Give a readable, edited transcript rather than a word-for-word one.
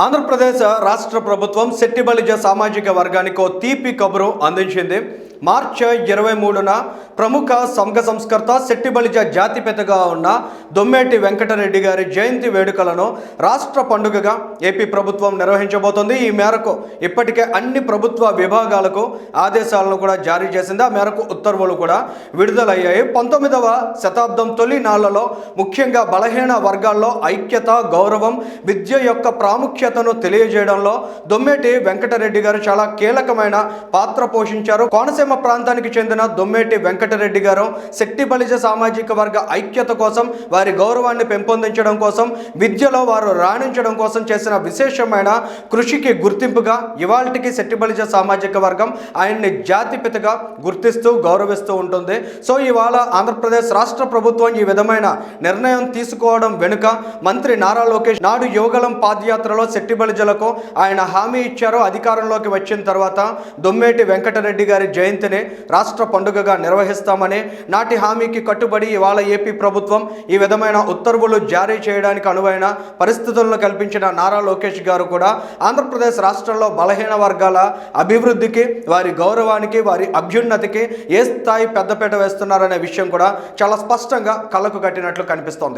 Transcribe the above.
ఆంధ్రప్రదేశ్ రాష్ట్ర ప్రభుత్వం శెట్టిబలిజ సామాజిక వర్గానికి తీపి కబురు అందించింది. మార్చి 23న ప్రముఖ సంఘ సంస్కర్త శెట్టిబలిజ జాతిపితగా ఉన్న దొమ్మేటి వెంకటరెడ్డి గారి జయంతి వేడుకలను రాష్ట్ర పండుగగా ఏపీ ప్రభుత్వం నిర్వహించబోతోంది. ఈ మేరకు ఇప్పటికే అన్ని ప్రభుత్వ విభాగాలకు ఆదేశాలను కూడా జారీ చేసింది. ఆ మేరకు ఉత్తర్వులు కూడా విడుదలయ్యాయి. 19వ శతాబ్దం తొలి నాళ్లలో ముఖ్యంగా బలహీన వర్గాల్లో ఐక్యత, గౌరవం, విద్య యొక్క ప్రాముఖ్యతను తెలియజేయడంలో దొమ్మేటి వెంకటరెడ్డి గారు చాలా కీలకమైన పాత్ర పోషించారు. కోనసీమ ప్రాంతానికి చెందిన దొమ్మేటి వెంకటరెడ్డి గారు శెట్టిబలిజ సామాజిక వర్గ ఐక్యత కోసం, వారి గౌరవాన్ని పెంపొందించడం కోసం, విద్యలో వారు రాణించడం కోసం చేసిన విశేషమైన కృషికి గుర్తింపుగా ఇవాళకి శెట్టిబలిజ సామాజిక వర్గం ఆయన్ని జాతిపితగా గుర్తిస్తూ గౌరవిస్తూ ఉంటుంది. సో ఇవాళ ఆంధ్రప్రదేశ్ రాష్ట్ర ప్రభుత్వం ఈ విధమైన నిర్ణయం తీసుకోవడం వెనుక మంత్రి నారా లోకేష్ నాడు యువగలం పాదయాత్రలో శెట్టిబలిజలకు ఆయన హామీ ఇచ్చారు. అధికారంలోకి వచ్చిన తర్వాత దొమ్మేటి వెంకటరెడ్డి గారి జయంతిని రాష్ట్ర పండుగగా నిర్వహిస్తామని నాటి హామీకి కట్టుబడి ఇవాళ ఏపీ ప్రభుత్వం ఈ విధమైన ఉత్తర్వులు జారీ చేయడానికి అనువైన పరిస్థితులను కల్పించిన నారా లోకేష్ గారు కూడా ఆంధ్రప్రదేశ్ రాష్ట్రంలో బలహీన వర్గాల అభివృద్ధికి, వారి గౌరవానికి, వారి అభ్యున్నతికి ఏ స్థాయి పెద్దపీట వేస్తున్నారనే విషయం కూడా చాలా స్పష్టంగా కళ్ళకు కట్టినట్లు కనిపిస్తోంది.